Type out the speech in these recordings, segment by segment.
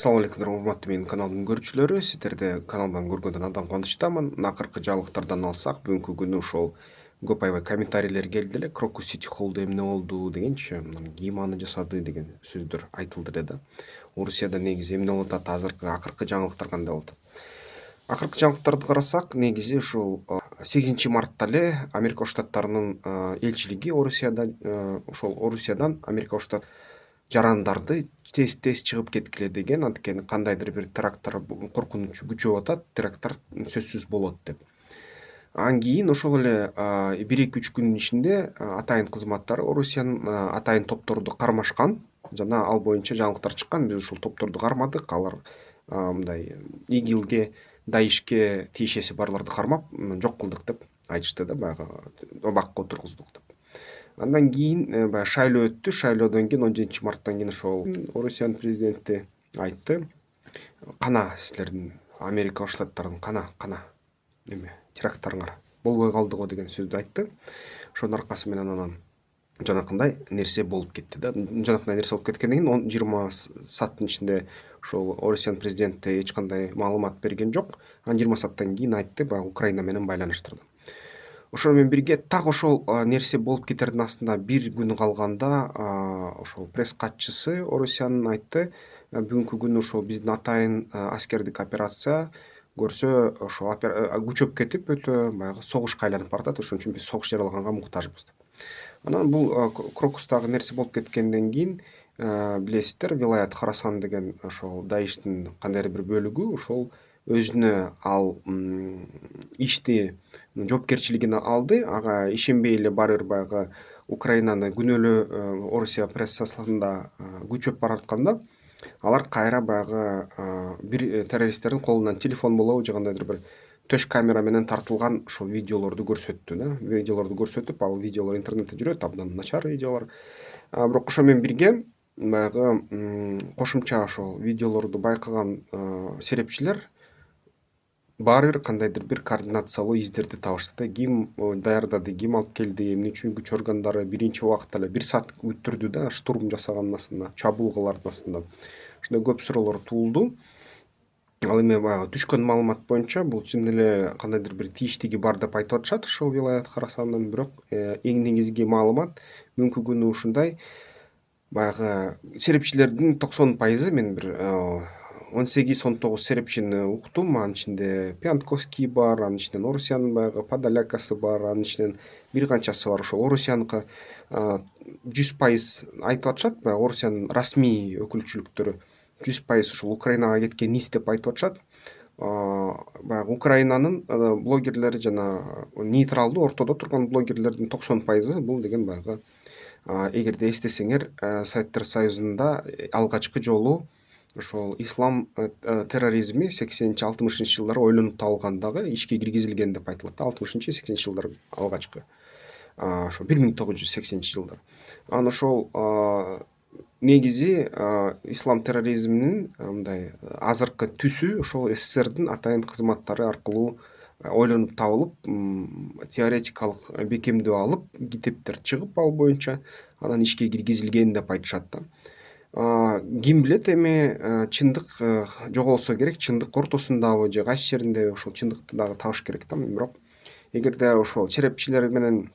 Assalamu алейкум, урматтуу менин каналымдын көрүүчүлөрү. Сиздерди каналдан көргөндөн абдан кубанычтамын. Акыркы жаңылыктардан алсак, бүгүнкү күнү ошол көп аябай комментарийлер келди эле. Крокус Сити Холлдо эмне болду дегенчи, ким аны жасады деген сөздөр айтылды эле да. Орусияда негизи эмне болуп атат, акыркы жаңылыктар кандай болуп атат? Акыркы жаңылыктарды карасак, негизи ушул 8 мартта эле Америка Штаттарынын элчилиги Орусияда ошол Орусиядан Америка Штат жарандарды тез чыгып кеткиле деген, анткени кандайдыр бир теракттар коркунучу күчөп атат, теракттар сөзсүз болот деп. Анан кийин ошол эле 1-2-3 күндүн ичинде атайын кызматтары Орусиянын атайын топторду кармашкан жана ал боюнча жаңылыктар чыккан. Биз ушул топторду кармадык, алар мындай ИГИЛге, ДАИШке тиешеси барларды кармап жок кылдык деп айтышты да, баягы абакка отургуздук деп. Андан кийин баягы шайлоо өттү. Шайлоодон кийин 17 марттан кийин ошол Орусиянын президенти айтты: "Кана силердин Америка Штаттарынын кана эме теракттарыңар болбой калды го" деген сөздү айтты. Ошонун аркасы менен анан жанакындай нерсе болуп кетти да. Жанакындай нерсе болуп кеткенден кийин 20 сааттын ичинде ошол Орусиянын президенти эч кандай маалымат берген жок. Анан 20 сааттан кийин айтты, баягы Украина менен байланыштырды. Ошол менен бирге так ошол нерсе болуп кетердин астында бир күн калганда ошол пресс катчысы Орусиянын айтты: "Бүгүнкү күнү ошол биздин атайын аскердик операция көрсө ошол күчөп кетип өтө баягы согушка айланып баратат. Ошон үчүн биз согуш жарыялаганга муктажбыз" деп. Анан бул Крокустагы нерсе болуп кеткенден кийин билесиздер, Вилаят Харасан деген ошол ДАИШтин кандайдыр бир бөлүгү ошол өзүнө ал ишти жоопкерчилигине алды. Ага ишенбей эле баары бир баягы Украинаны күнөөлөө Орусия прессасында күчөп баратканда, алар кайра баягы бир террористтердин колунан телефон болобу же кандайдыр бир төш камера менен тартылган ошол видеолорду көрсөттү да. Видеолорду көрсөтүп, ал видеолор интернетте жүрөт, абдан начар видеолор. Бирок ошол менен бирге баягы кошумча ошол видеолорду байкаган серепчилер баары бир кандайдыр бир координациялуу издерди табышты да. Ким даярдады, ким алып келди, эмне үчүн күч органдары биринчи убакта эле 1 саат күттүрдү да, штурм жасаганын астында, чабуул кылардын астында. Ошондой көп суроолор туулду. Ал эми баягы түшкөн маалымат боюнча бул чын эле кандайдыр бир тийиштиги бар деп айтып атышат ошол Вилаят Харасандын, бирок эң негизги маалымат бүгүнкү күнү ушундай: баягы серепчилердин 90% мен бир 18-19 серепчини уктум. Анын ичинде Пянтковский бар, анын ичинен Орусиянын баягы Подолякасы бар, анын ичинен бир канчасы бар. Ошол Орусияныкы 100% айтып атышат, баягы Орусиянын расмий өкүлчүлүктөрү 100% ушул Украинага кеткен низ деп айтып атышат. Баягы Украинанын блогерлери жана нейтралдуу ортодо турган блогерлердин 90% бул деген баягы, эгерде эстесеңер, Советтер Союзунда алгачкы жолу ошол ислам терроризми 80-60 жылдары ойлонуп табылгандагы ишке киргизилген деп айтылат. 60-80 жылдар алгачкы. Ошо 1980 жылдар. Анан ошол негизи ислам терроризминин мындай азыркы түсү ошол СССРдин атайын кызматтары аркылуу ойлонуп табылып, теоретикалык бекемдөө алып, китептер чыгып ал боюнча анан ишке киргизилген деп айтышат да. Ким билет, эми чындык жоголсо керек, чындык ортосундабы же кайсы жеринде ошол чындыкты дагы табыш керек да. Бирок эгерде ошол серепчилер менен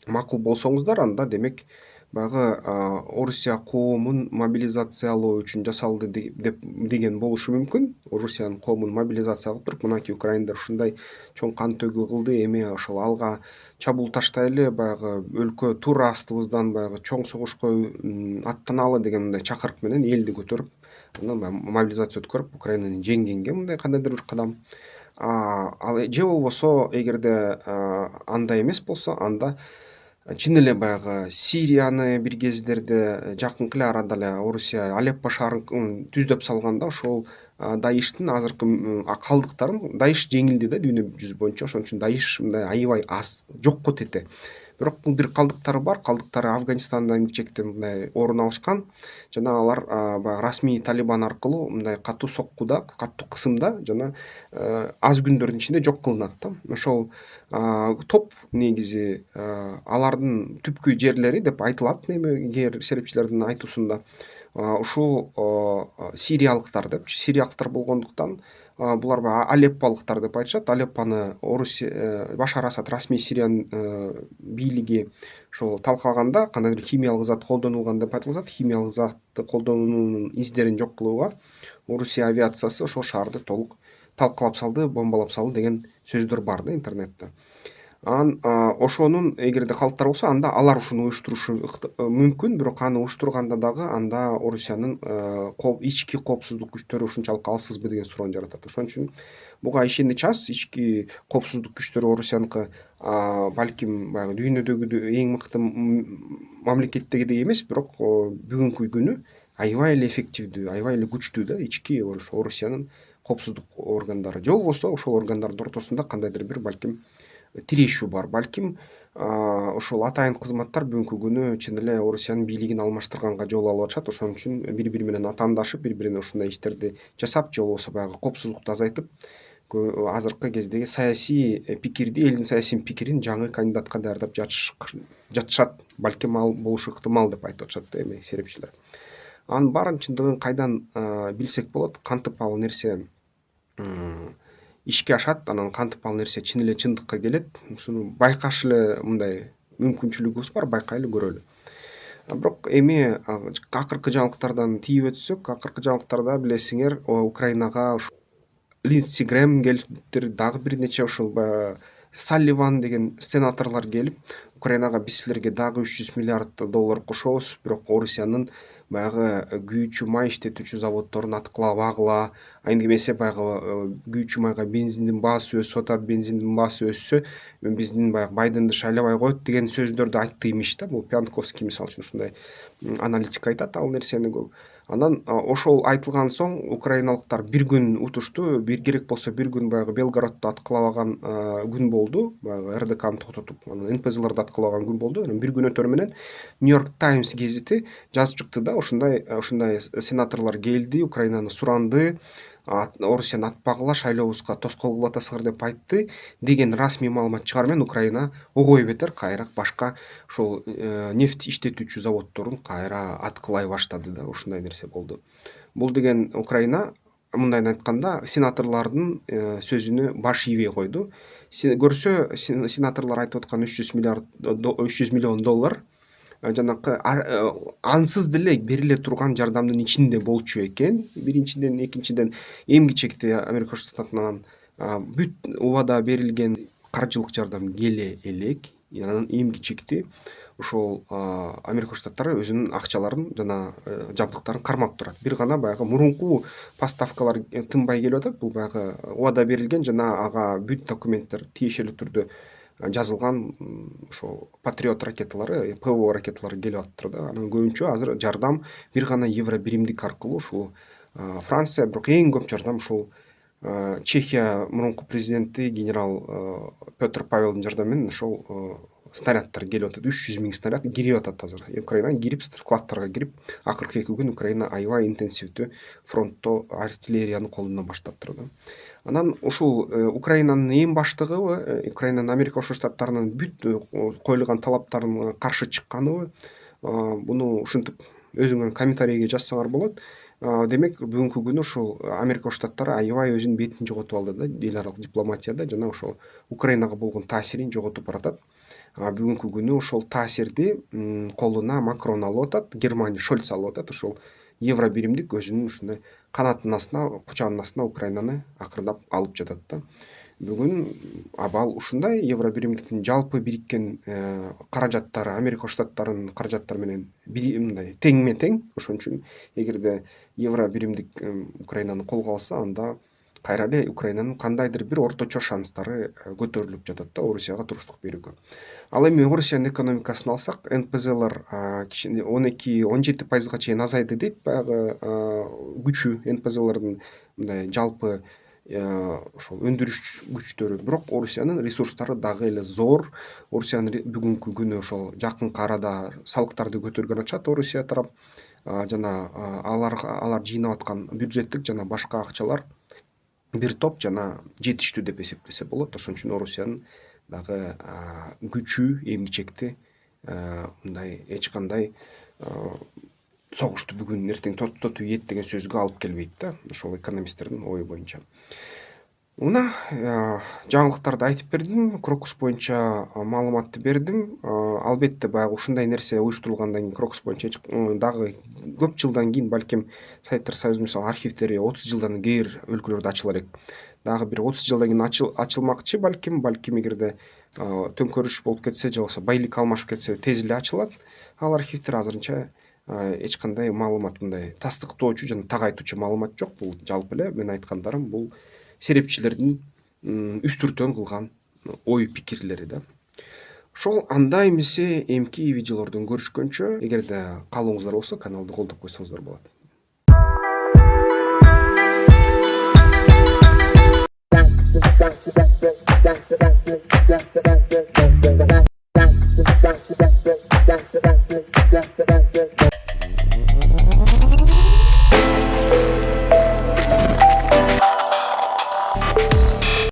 макул болсоңуздар, анда демек баягы Орусия коомун мобилизациялоо үчүн жасалды деген болушу мүмкүн. Орусиянын коомун мобилизация кылып туруп, мынакей украиндер ушундай чоң кан төгүү кылды, эми ошол алга чабуул таштайлы, баягы өлкө туура астыбыздан баягы чоң согушка аттаналы деген мындай чакырык менен элди көтөрүп, анан мобилизация өткөрүп, Украинаны жеңгенге мындай кандайдыр бир кадам. Ал же болбосо, эгерде андай эмес болсо, анда чын эле баягы Сирияны бир кездерде жакынкы эле арада эле Орусия Алеппо шаарын түздөп салганда, ошол ДАИШтин азыркы калдыктарын, ДАИШ жеңилди да дүйнө жүзү боюнча. Ошон үчүн ДАИШ мындай аябай аз, жокко тете. бирок бул бир калдыктары бар. Калдыктары Афганистандан чекте мындай орун алышкан. Жана алар баягы расмий Талибан аркылуу мындай катуу соккуда, катуу кысымда жана аз күндөрдүн ичинде жок кылынат да. Ошол топ негизи алардын түпкү жерлери деп айтылат, кээ серепчилердин айтуусунда ушул сириялыктар депчи, сириялыктар болгондуктан булар баягы алеппалыктар деп айтышат. Алеппаны Башар Асад расмий Сириянын бийлиги ошол талкаганда кандайдыр химиялык зат колдонулган деп айтылып атат. Химиялык затты колдонуунун издерин жок кылууга Орусия авиациясы ошол шаарды толук талкалап салды, бомбалап салды деген сөздөр бар да интернетте. Анан ошонун эгерде калдыктар болсо, анда алар ушуну уюштурушу мүмкүн, бирок аны уюштурганда дагы анда Орусиянын ички коопсуздук күчтөрү ушунчалык алсызбы деген суроону жаратат. Ошон үчүн буга ишенич аз. Ички коопсуздук күчтөрү Орусияныкы балким баягы дүйнөдөгү эң мыкты мамлекеттегидей эмес, бирок бүгүнкү күнү аябай эле эффективдүү, аябай эле күчтүү да ички Орусиянын коопсуздук органдары. Же болбосо ошол органдардын ортосунда кандайдыр бир балким тирешүү бар. Балким ошол атайын кызматтар бүгүнкү күнү чын эле Орусиянын бийлигин алмаштырганга жол алып атышат. Ошон үчүн бири бири менен атаандашып, бири бирине ушундай иштерди жасап, же болбосо баягы коопсуздукту азайтып, азыркы кездеги саясий пикирди, элдин саясий пикирин жаңы кандидатка даярдап жатышат. Балким ал болушу ыктымал деп айтып атышат да эми серепчилер. Анын баарын чындыгын кайдан билсек болот? Кантип ал нерсе ишке ашат, анан кантип ал нерсе чын эле чындыкка келет, ушуну байкаш эле мындай мүмкүнчүлүгүбүз бар, байкай эле көрөлү. Бирок эми акыркы жаңылыктардан тийип өтсөк, акыркы жаңылыктарда билесиңер, Украинага Линдси Грэм келиптир, дагы бир нече ушул баягы Салливан деген сенаторлор келип, Украинага биз силерге дагы 300 миллиард доллар кошобуз, бирок Орусиянын баягы күйүүчү май иштетүүчү заводдорун аткылабагыла, эндемесе баягы күйүүчү майга бензиндин баасы өсүп атат, бензиндин баасы өссө биздин баягы Байденди шайлабай коет деген сөздөрдү айтты имиш да. Бул Пянтковский мисалы үчүн ушундай аналитик айтат ал нерсени көп. Анан ошол айтылган соң украиналыктар бир күн утушту, бир керек болсо бир күн баягы Белгородду аткылабаган күн болду, баягы РДКны токтотуп, анан НПЗларды аткылабаган күн болду. Анан бир күн өтөр менен Нью-Йорк Таймс гезити жазып чыкты да, ушундай сенаторлор келди, Украинаны суранды, Орусияны атпагыла, шайлообузга тоскоол кылып атасыңар деп айтты деген расмий маалымат чыгары менен Украина огой бетер кайра башка ошол нефть иштетүүчү заводдорун кайра аткылай баштады да, ушундай нерсе болду. Бул деген Украина мындайын айтканда сенаторлордун сөзүнө баш ийбей койду. Көрсө сенаторлор айтып аткан 300 миллион доллар жанакы ансыз деле бериле турган жардамдын ичинде болчу экен. Биринчиден, экинчиден эмки чекте Америка Кошмо Штаттарынан бүт убада берилген каржылык жардам келе элек. Анан эмки чекти ошол Америка Кошмо Штаттары өзүнүн акчаларын жана жабдыктарын кармап турат. Бир гана баягы мурунку поставкалар тынбай келип атат. Бул баягы убада берилген жана ага бүт документтер тиешелүү түрдө жазылган ошол Патриот ракеталары, ПВО ракеталары келип атыптыр да. Анан көбүнчө азыр жардам бир гана евро биримдик аркылуу ушул Франция, бирок эң көп жардам ушул Чехия мурунку президенти генерал Петр Павелдин жардамы менен ошол снаряддар келип атат. 300 миң снаряд кирип атат азыр. Украинага кирип, складтарга кирип, акыркы 2 күн Украина аябай интенсивдүү фронтто артиллерияны колдоно баштаптыр да. Анан ушул Украинанын эң баштыгыбы, Украинанын Америка Кошмо Штаттарынын бүт коюлган талаптарына каршы чыкканыбы, буну ушинтип өзүңөр комментарийге жазсаңар болот. Демек бүгүнкү күнү ушул Америка Кошмо Штаттары аябай өзүнүн бетин жоготуп алды да, эл аралык дипломатияда жана ошол Украинага болгон таасирин жоготуп баратат. Бүгүнкү күнү ошол таасирди колуна Макрон алып атат, Германия Шольц алып атат. Ошол евро биримдик өзүнүн ушундай канатынын астына, кучагынын астына Украинаны акырындап алып жатат да. Бүгүн абал ушундай. Евро биримдиктин жалпы бириккен каражаттары Америка Кошмо Штаттарынын каражаттары менен мындай теңме тең. Ошон үчүн эгерде евро биримдик Украинаны колго алса, анда кайра эле Украинанын кандайдыр бир орточо шанстары көтөрүлүп жатат да Орусияга туруштук берүүгө. Ал эми Орусиянын экономикасын алсак, НПЗлар 12-17% чейин азайды дейт баягы күчү НПЗлардын мындай жалпы ошол өндүрүш күчтөрү, бирок Орусиянын ресурстары дагы эле зор. Орусиянын бүгүнкү күнү ошол жакынкы арада салыктарды көтөргөн атышат Орусия тарап. Жана алар жыйнап аткан бюджеттик жана башка акчалар бир топ жана жетиштүү деп эсептесе болот. Ошон үчүн Орусиянын дагы күчү, эмгичекти мындай эч кандай согушту бүгүн эртең токтотуп ийет деген сөзгө алып келбейт да, ошол экономисттердин ою боюнча. Мына жаңылыктарды айтып бердим, Крокус боюнча маалыматты бердим. Албетте баягы ушундай нерсе уюштурулгандан кийин Крокус боюнча дагы көп жылдан кийин балким Сайттар Союзунун мисалы архивдери 30 жылдан кээ бир өлкөлөрдө ачылар элек. Дагы бир 30 жылдан кийин ачылмакчы балким эгерде төңкөрүш болуп кетсе же болбосо байлык алмашып кетсе тез эле ачылат. Ал архивдер азырынча эч кандай маалымат, мындай тастыктоочу жана так айтуучу маалымат жок. Бул жалпы эле мен айткандарым бул серепчилердин үстүртөн кылган ой пикирлери да. Ошол анда эмесе эмки видеолордон көрүшкөнчө, эгерде каалооңуздар болсо каналды колдоп койсоңуздар болот.